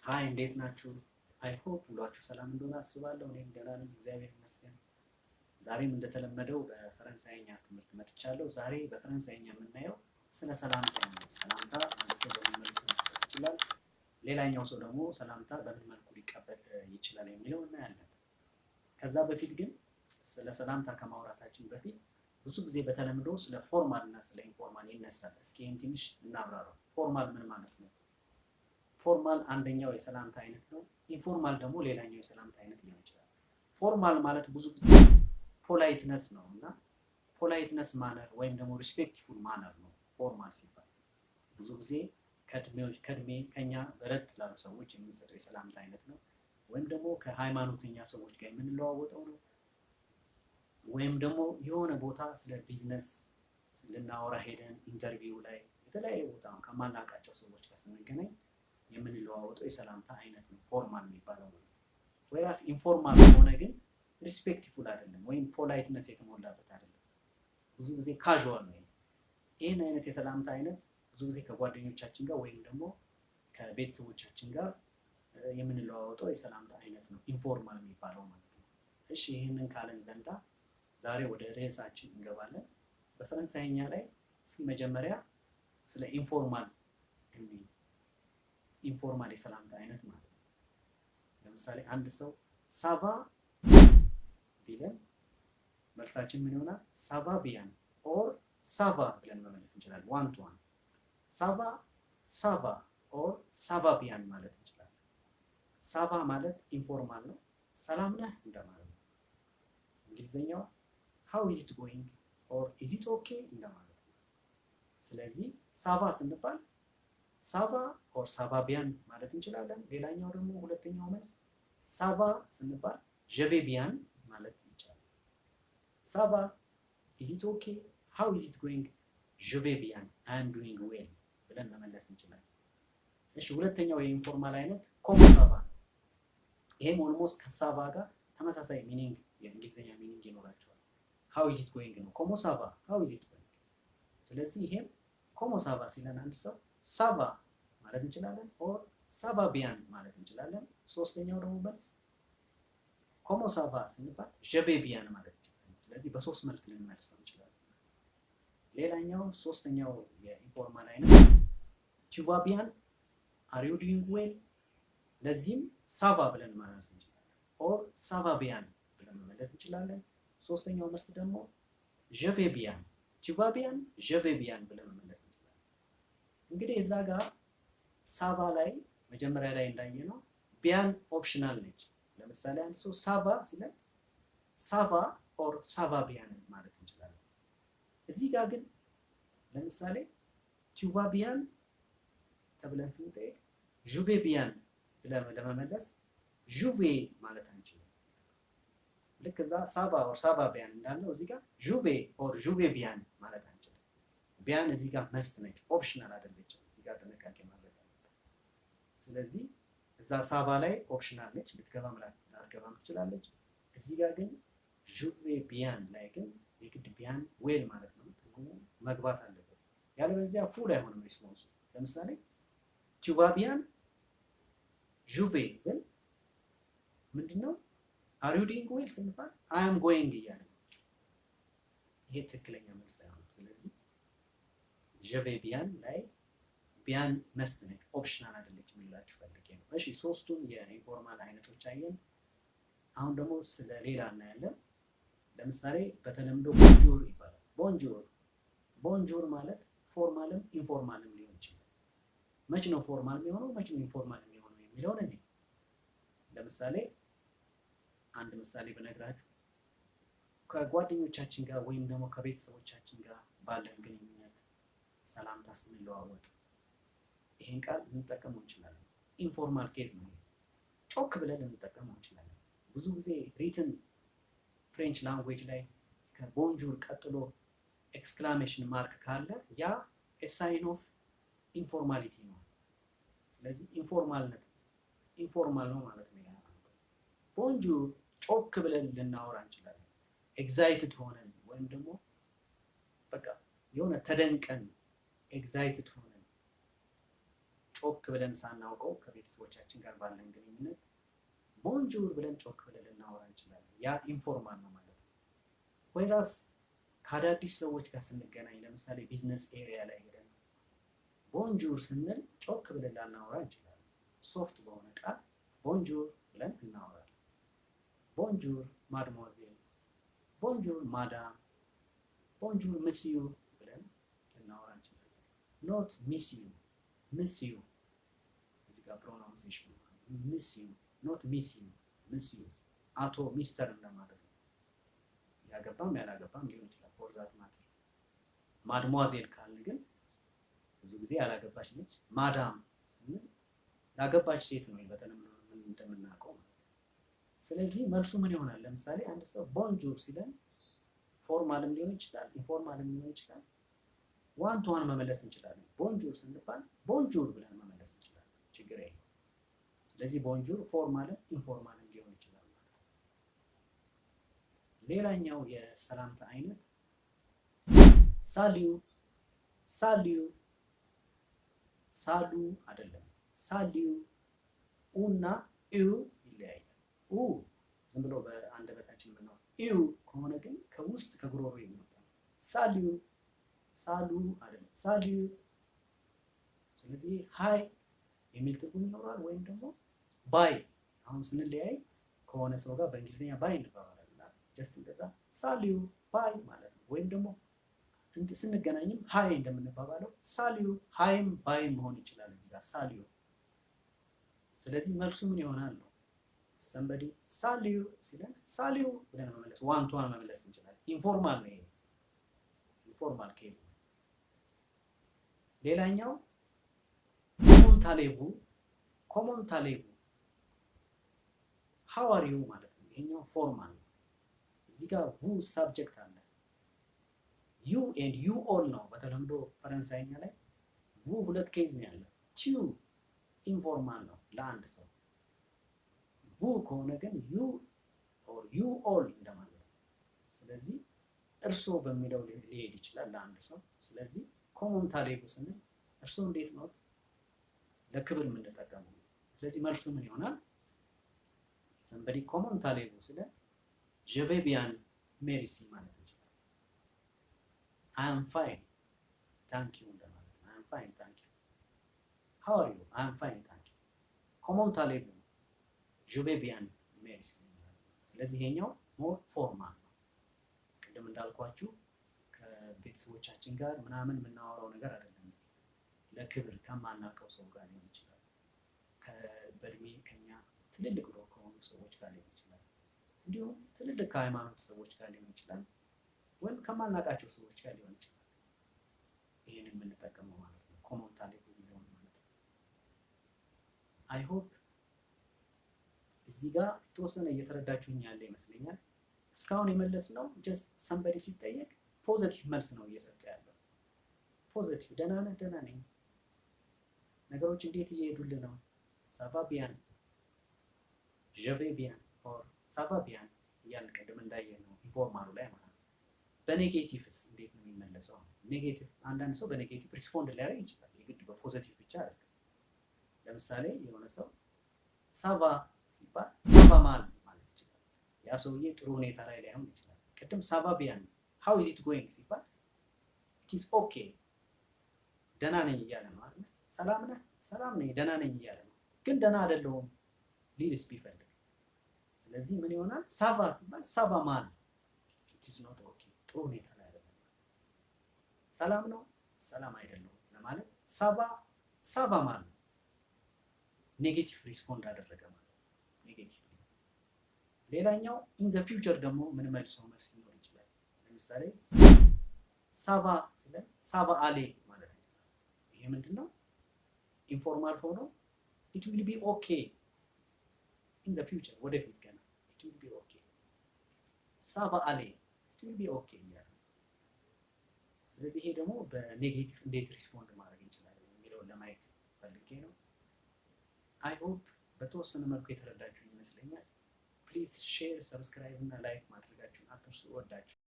ሃይ እንዴት ናችሁ? አይ ሆፕ ሁላችሁ ሰላም እንደሆነ አስባለሁ። እኔም ደህና ነኝ፣ እግዚአብሔር ይመስገን። ዛሬም እንደተለመደው በፈረንሳይኛ ትምህርት መጥቻለሁ። ዛሬ በፈረንሳይኛ የምናየው ስለ ሰላምታ ነው። ሰላምታ አንድ ሰው በምን መልኩ መስጠት ይችላል፣ ሌላኛው ሰው ደግሞ ሰላምታ በምን መልኩ ሊቀበል ይችላል የሚለው እናያለን። ከዛ በፊት ግን ስለ ሰላምታ ከማውራታችን በፊት ብዙ ጊዜ በተለምዶ ስለ ፎርማል እና ስለ ኢንፎርማል ይነሳል። እስኪ ይህን ትንሽ እናብራራው። ፎርማል ምን ማለት ነው? ፎርማል አንደኛው የሰላምታ አይነት ነው። ኢንፎርማል ደግሞ ሌላኛው የሰላምታ አይነት ሊሆን ይችላል። ፎርማል ማለት ብዙ ጊዜ ፖላይትነስ ነው እና ፖላይትነስ ማነር ወይም ደግሞ ሪስፔክትፉል ማነር ነው ፎርማል ሲባል። ብዙ ጊዜ ከእድሜ ከኛ በረጥ ላሉ ሰዎች የምንሰጠው የሰላምታ አይነት ነው። ወይም ደግሞ ከሃይማኖተኛ ሰዎች ጋር የምንለዋወጠው ነው። ወይም ደግሞ የሆነ ቦታ ስለ ቢዝነስ ልናወራ ሄደን ኢንተርቪው ላይ የተለያየ ቦታ ከማናውቃቸው ሰዎች ጋር ስንገናኝ የምንለዋወጠው የሰላምታ አይነት ነው ፎርማል የሚባለው ማለት ነው። ወይራስ ኢንፎርማል ከሆነ ግን ሪስፔክትፉል አይደለም ወይም ፖላይትነስ የተሞላበት አይደለም። ብዙ ጊዜ ካዥዋል ነው። ይህን አይነት የሰላምታ አይነት ብዙ ጊዜ ከጓደኞቻችን ጋር ወይም ደግሞ ከቤተሰቦቻችን ጋር የምንለዋወጠው የሰላምታ አይነት ነው ኢንፎርማል የሚባለው ማለት ነው። እሺ ይህንን ካለን ዘንዳ ዛሬ ወደ ርዕሳችን እንገባለን። በፈረንሳይኛ ላይ እስኪ መጀመሪያ ስለ ኢንፎርማል ኢንፎርማል የሰላምታ አይነት ማለት ነው። ለምሳሌ አንድ ሰው ሳቫ ቢለን መልሳችን ምን ይሆናል? ሳቫ ቢያን ኦር ሳቫ ብለን መመለስ እንችላለን። ዋን ቱ ዋን ሳቫ ሳቫ ኦር ሳቫ ቢያን ማለት እንችላለን። ሳቫ ማለት ኢንፎርማል ነው፣ ሰላም ነህ እንደማለት ነው። እንግሊዝኛው how is it going or is it okay እንደማለት ነው። ስለዚህ ሳቫ ስንባል ሳቫ ኦር ሳቫ ቢያን ማለት እንችላለን። ሌላኛው ደግሞ ሁለተኛው መልስ ሳቫ ስንባል ጀቬ ቢያን ማለት ይቻላል። ሳቫ is it okay how is it going ጀቬ ቢያን I am doing well ብለን መመለስ እንችላለን። እሺ ሁለተኛው የኢንፎርማል አይነት ኮሞ ሳቫ ነው። ይሄም ኦልሞስት ከሳቫ ጋር ተመሳሳይ ሚኒንግ የእንግሊዝኛ ሚኒንግ ይኖራቸዋል። how is it going ነው ኮሞ ሳቫ how is it going። ስለዚህ ይሄም ኮሞ ሳቫ ሲለን አንድ ሰው ሳቫ ማለት እንችላለን ኦር ሳቫ ቢያን ማለት እንችላለን። ሶስተኛው ደግሞ መልስ ኮሞ ሳቫ ስንባል ጀቬ ቢያን ማለት እንችላለን። ስለዚህ በሶስት መልክ ልንመልሰው እንችላለን። ሌላኛው ሶስተኛው የኢንፎርማል አይነት ቱ ቫ ቢያን አር ዩ ዱዊንግ ዌል። ለዚህም ሳቫ ብለን መመለስ እንችላለን ኦር ሳቫ ቢያን ብለን መመለስ እንችላለን። ሶስተኛው መልስ ደግሞ ጀቬ ቢያን ቱ ቫ ቢያን ጀቬ ቢያን ብለን መመለስ እንችላለን። እንግዲህ እዛ ጋር ሳቫ ላይ መጀመሪያ ላይ እንዳየነው ቢያን ኦፕሽናል ነች። ለምሳሌ አንድ ሰው ሳቫ ሲለን ሳቫ ኦር ሳቫ ቢያን ማለት እንችላለን። እዚህ ጋር ግን ለምሳሌ ቱ ቫ ቢያን ተብለን ስንጠይቅ ጁቬ ቢያን ብለን ለመመለስ ጁቬ ማለት አንችልም። ልክ እዛ ሳቫ ኦር ሳቫ ቢያን እንዳለው እዚህ ጋር ጁቬ ኦር ጁቬ ቢያን ማለት አንችልም። ቢያን እዚህ ጋር መስት ነች፣ ኦፕሽናል አይደለችም። እዚህ ጋር ጥንቃቄ ማድረግ አለበት። ስለዚህ እዛ ሳቫ ላይ ኦፕሽናል ነች፣ ልትገባም ላትገባም ትችላለች። እዚህ ጋር ግን ጁቬ ቢያን ላይ ግን የግድ ቢያን ዌል ማለት ነው ትርጉሙ መግባት አለበት። ያለበለዚያ ፉል አይሆንም ሪስፖንሱ። ለምሳሌ ቱ ቫ ቢያን ጁቬ ግን ምንድነው አር ዩ ዱዊንግ ዌል ስንባል አይ አም ጎይንግ እያለ ነው። ይሄ ትክክለኛ መልስ አይሆንም። ስለዚህ ጀቬ ቢያን ላይ ቢያን መስት ነች፣ ኦፕሽናል አይደለች የሚላችሁ ፈልጌ ነው። እሺ ሶስቱን የኢንፎርማል አይነቶች አየን። አሁን ደግሞ ስለ ሌላ እናያለን። ለምሳሌ በተለምዶ ቦንጆር ይባላል። ቦንጆር ማለት ፎርማልም ኢንፎርማልም ሊሆን ይችላል። መች ነው ፎርማል የሚሆነው መች ነው ኢንፎርማል የሚሆነው የሚለውን እኔ ለምሳሌ አንድ ምሳሌ ብነግራችሁ ከጓደኞቻችን ጋር ወይም ደግሞ ከቤተሰቦቻችን ጋር ባለን ግንኙነት ሰላምታ ስንለዋወጥ ይሄን ቃል ልንጠቀመው እንችላለን። ኢንፎርማል ኬዝ ነው። ጮክ ብለን ልንጠቀመው እንችላለን። ብዙ ጊዜ ሪትን ፍሬንች ላንጉዌጅ ላይ ከቦንጆር ቀጥሎ ኤክስክላሜሽን ማርክ ካለ ያ ሳይን ኦፍ ኢንፎርማሊቲ ነው። ስለዚህ ኢንፎርማል ነው ማለት ነው። ቦንጆር ጮክ ብለን ልናወራ እንችላለን። ኤግዛይትድ ሆነን ወይም ደግሞ በቃ የሆነ ተደንቀን ኤግዛይትድ ሆነን ጮክ ብለን ሳናውቀው ከቤተሰቦቻችን ጋር ባለን ግንኙነት ቦንጆር ብለን ጮክ ብለን ልናወራ እንችላለን። ያ ኢንፎርማል ነው ማለት ነው። ወይራስ ከአዳዲስ ሰዎች ጋር ስንገናኝ ለምሳሌ ቢዝነስ ኤሪያ ላይ ሄደን ቦንጆር ስንል ጮክ ብለን ላናወራ እንችላለን። ሶፍት በሆነ ቃል ቦንጆር ብለን እናወራለን። ቦንጆር ማድሞዜል፣ ቦንጆር ማዳም፣ ቦንጆር ምስዩ ብለን ልናወራ እንችላለን። ኖት ሚስዩ፣ ምስዩ እዚህ ጋር ፕሮናውንሴሽን ምስዩ ኖት ሚስዩ፣ ምስዩ አቶ ሚስተር እንደማለት ነው። ያገባም ያላገባም ሊሆን ይችላል። ፎር ዛት ማተር ማድሞዜል ካልን ግን ብዙ ጊዜ ያላገባች ነች። ማዳም ስንል ያገባች ሴት ነው በተለምዶ እንደምናውቀው ማለት ነው። ስለዚህ መልሱ ምን ይሆናል? ለምሳሌ አንድ ሰው ቦንጆር ሲለን ፎርማልም ሊሆን ይችላል፣ ኢንፎርማልም ሊሆን ይችላል። ዋን ቱ ዋን መመለስ እንችላለን። ቦንጆር ስንባል ቦንጆር ብለን መመለስ እንችላለን፣ ችግር የለውም። ስለዚህ ቦንጆር ፎርማልም ኢንፎርማልም ሊሆን ይችላል ማለት ነው። ሌላኛው የሰላምታ አይነት ሳሊዩ። ሳሊዩ ሳሉ አይደለም፣ ሳሊዩ ኡና ኡ ይለያያል። ኡ ዝም ብሎ በአንደበታችን ብናው፣ ኡ ከሆነ ግን ከውስጥ ከጉሮሮ የሚወጣ ነው። ሳሊዩ ሳሉ አይደለም፣ ሳሊዩ። ስለዚህ ሃይ የሚል ትርጉም ይኖራል፣ ወይም ደግሞ ባይ። አሁን ስንለያይ ከሆነ ሰው ጋር በእንግሊዝኛ ባይ እንባባላለን። ጀስት እንደዛ ሳሊዩ ባይ ማለት ነው። ወይም ደግሞ ስንገናኝም ሃይ እንደምንባባለው ሳሊዩ ሃይም ባይ መሆን ይችላል እዚህ ጋር ሳሊዩ። ስለዚህ መልሱ ምን ይሆናል ነው? ሰምበዲ ሳሊዩ ሲለን ሳሊዩ ብለን መመለስ፣ ዋን ቱ ዋን መመለስ እንችላለን። ኢንፎርማል ነው ይሄ፣ ኢንፎርማል ኬዝ ነው። ሌላኛው ኮሞን ታሌቡ። ኮሞን ታሌቡ ሃው አር ዩ ማለት ነው። ይሄኛው ፎርማል ነው። እዚህ ጋር ቡ ሳብጀክት አለ። ዩ ኤንድ ዩ ኦል ነው በተለምዶ ፈረንሳይኛ ላይ። ቡ ሁለት ኬዝ ነው ያለው። ቲዩ ኢንፎርማል ነው ለአንድ ሰው። ቡ ከሆነ ግን ዩ ኦር ዩ ኦል እንደማለት ነው። ስለዚህ እርሶ በሚለው ሊሄድ ይችላል ለአንድ ሰው። ስለዚህ ኮሞን ታሌቡ ስንል እርሶ እንዴት ኖት ለክብር የምንጠቀመው። ስለዚህ መልሱ ምን ይሆናል? ሰምበዲ ኮሞን ታሌቡ ስለ je vais bien merci ማለት ነው። I am fine thank you እንደማለት ነው። I am fine thank you. How are you? I am fine thank you. Comment allez-vous? Je vais bien merci. ስለዚህ ይሄኛው ሞር ፎርማል ነው። ቅድም እንዳልኳችሁ ከቤተሰቦቻችን ጋር ምናምን የምናወራው ነገር አይደለም። ለክብር ከማናውቀው ሰው ጋር ሊሆን ይችላል። በእድሜ ከኛ ትልልቅ ከሆኑ ሰዎች ጋር ሊሆን ይችላል። እንዲሁም ትልልቅ ከሃይማኖት ሰዎች ጋር ሊሆን ይችላል። ወይም ከማናውቃቸው ሰዎች ጋር ሊሆን ይችላል። ይሄንን የምንጠቀመው ማለት ነው ኮሞን ታሌቡ ሊሆን ማለት ነው። አይ ሆፕ እዚህ ጋር የተወሰነ እየተረዳችሁኝ ያለ ይመስለኛል። እስካሁን የመለስነው ጀስት ሰምበዲ ሲጠየቅ ፖዚቲቭ መልስ ነው እየሰጠ ያለው። ፖዚቲቭ ደህና ነህ? ደህና ነኝ። ነገሮች እንዴት እየሄዱልህ ነው? ሳቫ ቢያን፣ ጀ ቬ ቢያን ኦር ሳቫ ቢያን እያልን ቅድም እንዳየነው ኢንፎርማሉ ላይ ማለት ነው። በኔጌቲቭስ እንዴት ነው የሚመለሰው? ኔጌቲቭ አንዳንድ ሰው በኔጌቲቭ ሪስፖንድ ሊያደርግ ይችላል። የግድ በፖዚቲቭ ብቻ አይደለም። ለምሳሌ የሆነ ሰው ሳቫ ሲባል ሳቫ ማል ማለት ይችላል። ያ ሰውዬ ጥሩ ሁኔታ ላይ ላይሆን ይችላል። ቅድም ሳቫ ቢያን how is it going ሲባል it is okay ደህና ነኝ እያለ ነው አይደል? ሰላም ነህ? ሰላም ነኝ፣ ደህና ነኝ እያለ ነው። ግን ደህና አይደለሁም ሊልስ ቢፈልግ ስለዚህ ምን ይሆናል? ሳቫ ሲባል ሳቫ ማል it is not okay ጥሩ ሁኔታ ላይ አይደለም። ሰላም ነው፣ ሰላም አይደለም ለማለት ሳቫ ማል ኔጌቲቭ ሪስፖንድ አደረገ ማለት ነው። ኔጌቲቭ። ሌላኛው ኢን ዘ ፊውቸር ደግሞ ምን መልሰው መልስ ሊኖር ይችላል። ለምሳሌ ሳቫ ስለ ሳቫ አሌ ማለት ነው። ይሄ ምንድነው? ኢንፎርማል ሆኖ it will be okay in the future ወደፊት ገና it will be okay ሳቫ አሌ it will be okay ያለ። ስለዚህ ይሄ ደግሞ በኔጌቲቭ እንዴት ሪስፖንድ ማድረግ እንችላለን የሚለውን ለማየት ፈልጌ ነው። አይ ሆፕ በተወሰነ መልኩ የተረዳችሁ ይመስለኛል። ፕሊዝ ሼር፣ ሰብስክራይብ እና ላይክ ማድረጋችሁን አትርሱ። ወዳችሁ